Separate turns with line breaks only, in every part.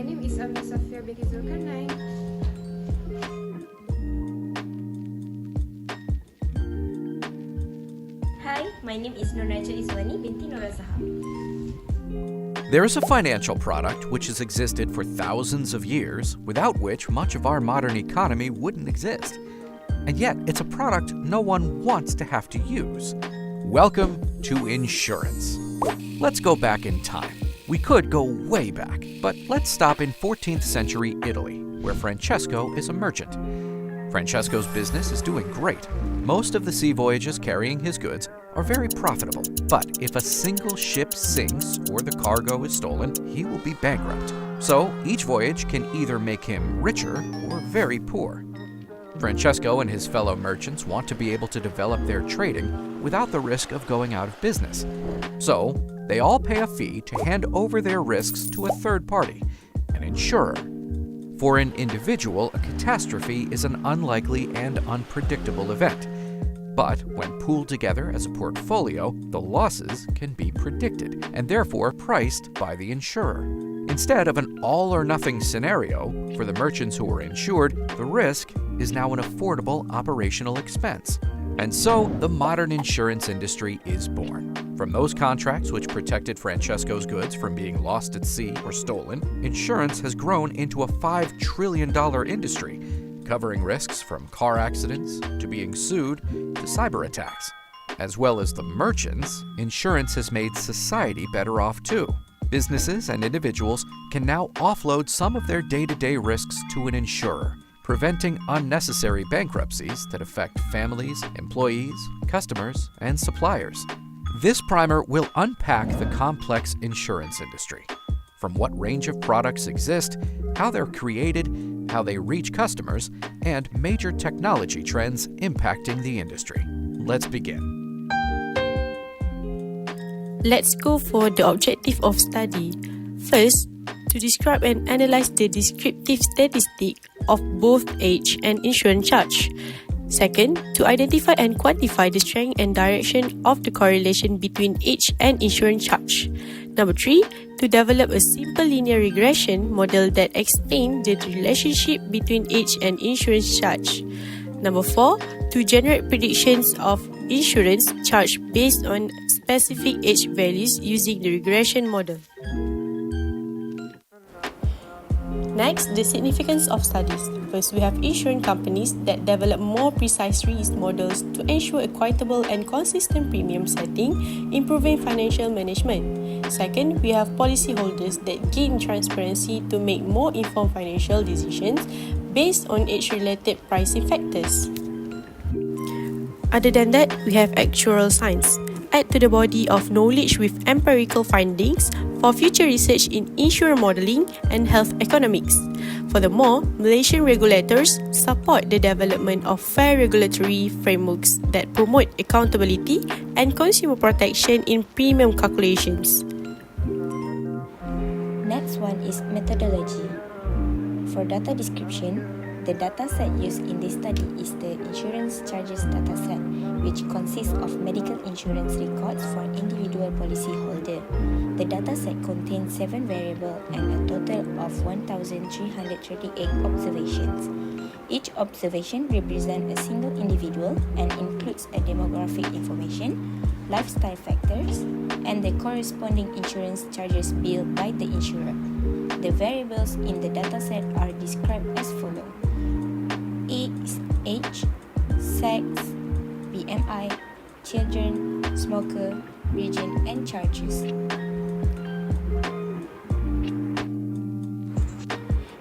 My name is SAFEA binti ZULKARNAIN.
Hi, my name is NORAZHA IZWANI binti NORAZHA.
There is a financial product which has existed for thousands of years, without which much of our modern economy wouldn't exist. And yet, it's a product no one wants to have to use. Welcome to insurance. Let's go back in time. We could go way back, but let's stop in 14th century Italy, where Francesco is a merchant. Francesco's business is doing great. Most of the sea voyages carrying his goods are very profitable, but if a single ship sinks or the cargo is stolen, he will be bankrupt. So each voyage can either make him richer or very poor. Francesco and his fellow merchants want to be able to develop their trading without the risk of going out of business. So they all pay a fee to hand over their risks to a third party, an insurer. For an individual, a catastrophe is an unlikely and unpredictable event. But when pooled together as a portfolio, the losses can be predicted and therefore priced by the insurer. Instead of an all-or-nothing scenario, for the merchants who are insured, the risk is now an affordable operational expense. And so, the modern insurance industry is born. From those contracts which protected Francesco's goods from being lost at sea or stolen, insurance has grown into a $5 trillion industry, covering risks from car accidents to being sued to cyber attacks. As well as the merchants, insurance has made society better off too. Businesses and individuals can now offload some of their day-to-day risks to an insurer, preventing unnecessary bankruptcies that affect families, employees, customers, and suppliers. This primer will unpack the complex insurance industry, from what range of products exist, how they're created, how they reach customers, and major technology trends impacting the industry. Let's begin.
Let's go for the objective of study. First, to describe and analyze the descriptive statistic of both age and insurance charge. Second, to identify and quantify the strength and direction of the correlation between age and insurance charge. Number 3, to develop a simple linear regression model that explains the relationship between age and insurance charge. Number 4, to generate predictions of insurance charge based on specific age values using the regression model. Next, the significance of studies. First, we have insurance companies that develop more precise risk models to ensure equitable and consistent premium setting, improving financial management. Second, we have policyholders that gain transparency to make more informed financial decisions based on age-related pricing factors. Other than that, we have actuarial science. Add to the body of knowledge with empirical findings for future research in insurance modeling and health economics. Furthermore, Malaysian regulators support the development of fair regulatory frameworks that promote accountability and consumer protection in premium calculations.
Next one is methodology. For data description, the dataset used in this study is the insurance charges dataset, which consists of medical insurance records for individual policyholder. The dataset contains 7 variables and a total of 1,338 observations. Each observation represents a single individual and includes a demographic information, lifestyle factors, and the corresponding insurance charges billed by the insurer. The variables in the dataset are described as follows: age, sex, BMI, children, smoker, region, and charges.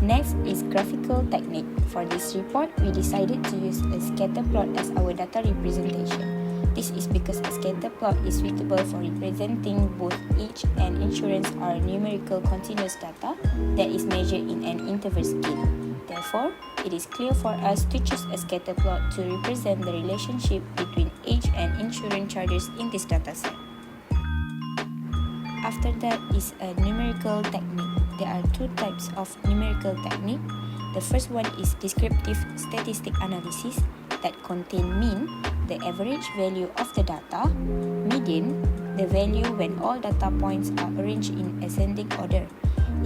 Next is graphical technique. For this report, we decided to use a scatter plot as our data representation. This is because a scatter plot is suitable for representing both age and insurance or numerical continuous data that is measured in an interval scale. Therefore, it is clear for us to choose a scatter plot to represent the relationship between age and insurance charges in this dataset. After that is a numerical technique. There are 2 types of numerical technique. The first one is descriptive statistic analysis that contain mean, the average value of the data, median, the value when all data points are arranged in ascending order,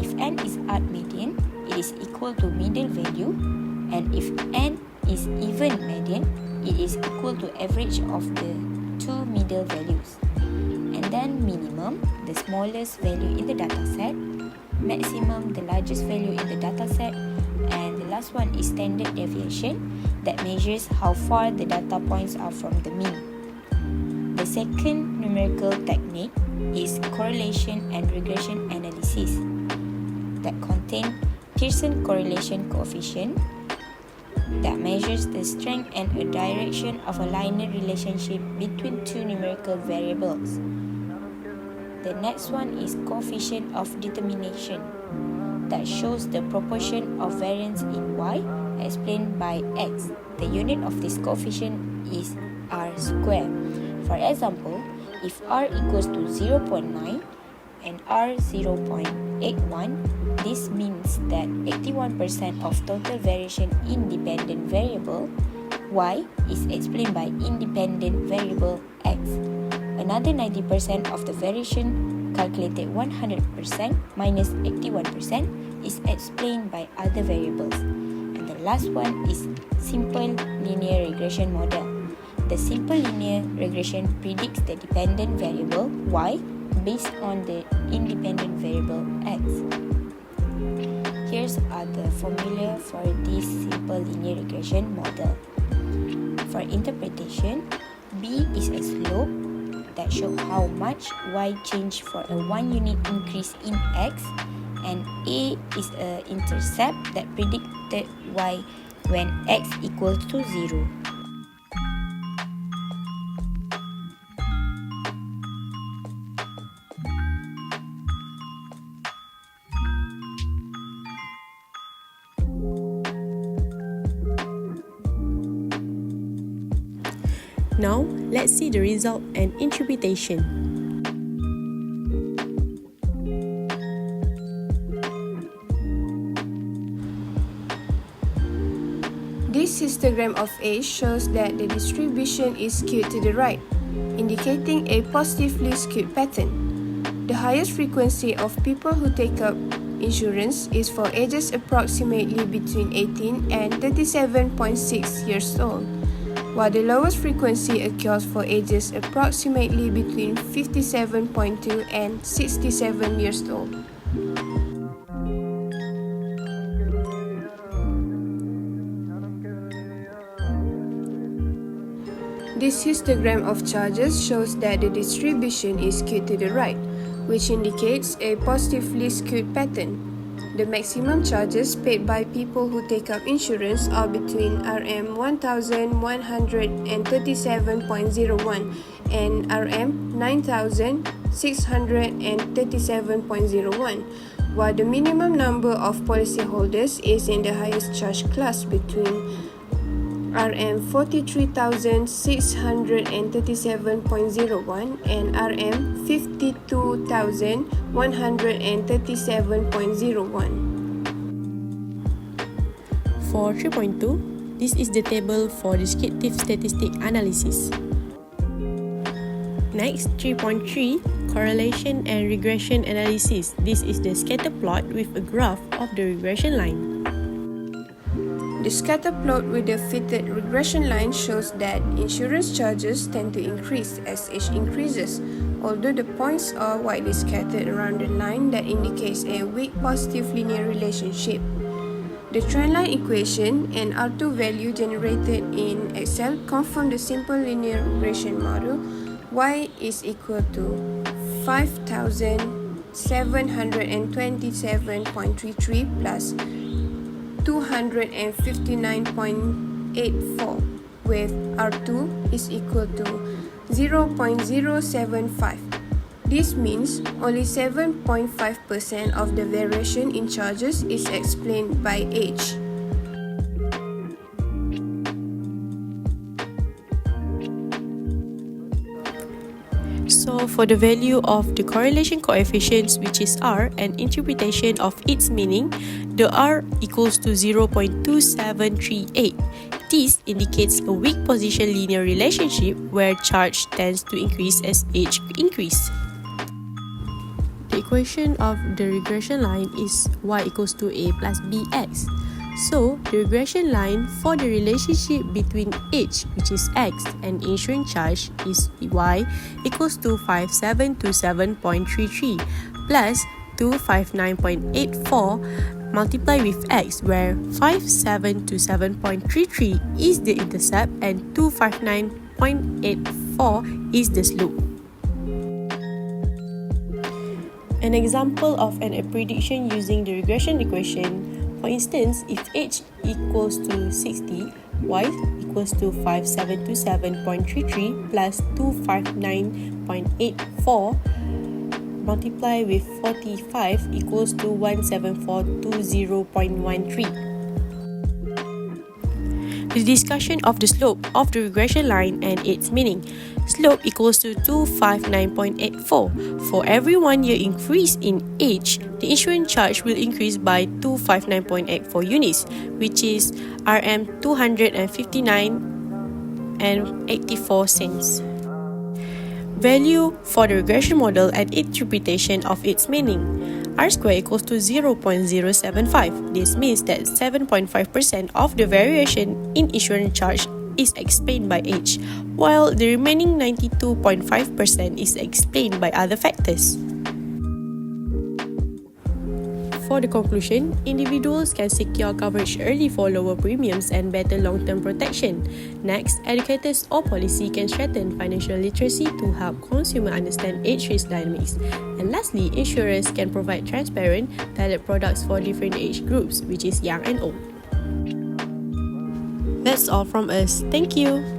If n is odd median, it is equal to middle value, and if n is even median, it is equal to average of the two middle values. And then minimum, the smallest value in the dataset, maximum, the largest value in the dataset, and the last one is standard deviation that measures how far the data points are from the mean. The second numerical technique is correlation and regression analysis that contain Pearson correlation coefficient that measures the strength and a direction of a linear relationship between two numerical variables. The next one is coefficient of determination that shows the proportion of variance in y explained by x. The unit of this coefficient is r squared. For example, if r equals to 0.9 and r 0.81, this means that 81% of total variation in dependent variable y is explained by independent variable x. Another 90% of the variation calculated 100% minus 81% is explained by other variables. And the last one is simple linear regression model. The simple linear regression predicts the dependent variable y based on the independent variable x. Here's the formula for this simple linear regression model. For interpretation, B is a slope that shows how much y change for a 1 unit increase in x, and A is an intercept that predicted y when x equals to 0.
Now, let's see the result and interpretation.
This histogram of A shows that the distribution is skewed to the right, indicating a positively skewed pattern. The highest frequency of people who take up insurance is for ages approximately between 18 and 37.6 years old, while the lowest frequency occurs for ages approximately between 57.2 and 67 years old. This histogram of charges shows that the distribution is skewed to the right, which indicates a positively skewed pattern. The maximum charges paid by people who take up insurance are between RM 1,137.01 and RM 9,637.01, while the minimum number of policyholders is in the highest charge class between RM 43,637.01 and RM 52,137.01.
For 3.2, this is the table for descriptive statistic analysis. Next, 3.3, correlation and regression analysis. This is the scatter plot with a graph of the regression line.
The scatter plot with the fitted regression line shows that insurance charges tend to increase as age increases, although the points are widely scattered around the line that indicates a weak positive linear relationship. The trendline equation and R2 value generated in Excel confirm the simple linear regression model. Y is equal to 5,727.33 plus 259.84, with R2 is equal to 0.075. This means only 7.5% of the variation in charges is explained by age.
So for the value of the correlation coefficients, which is R, and interpretation of its meaning, the R equals to 0.2738. This indicates a weak position linear relationship where charge tends to increase as age increase. The the equation of the regression line is y equals to a plus bx. So, the regression line for the relationship between age, which is x, and insurance charge is y equals to 5727.33 plus 259.84 multiplied with x, where 5727.33 is the intercept and 259.84 is the slope. An example of a prediction using the regression equation. For instance, if age equals to 60, y equals to 5727.33 plus 259.84 multiplied with 45 equals to 17420.13. The discussion of the slope of the regression line and its meaning. Slope equals to 259.84. For every 1 year increase in age, the insurance charge will increase by 259.84 units, which is Rm 259.84. Value for the regression model and interpretation of its meaning. R square equals to 0.075. This means that 7.5% of the variation in insurance charge is explained by age, while the remaining 92.5% is explained by other factors. For the conclusion, individuals can secure coverage early for lower premiums and better long-term protection. Next, educators or policy can strengthen financial literacy to help consumers understand age risk dynamics. And lastly, insurers can provide transparent, tailored products for different age groups, which is young and old. That's all from us. Thank you.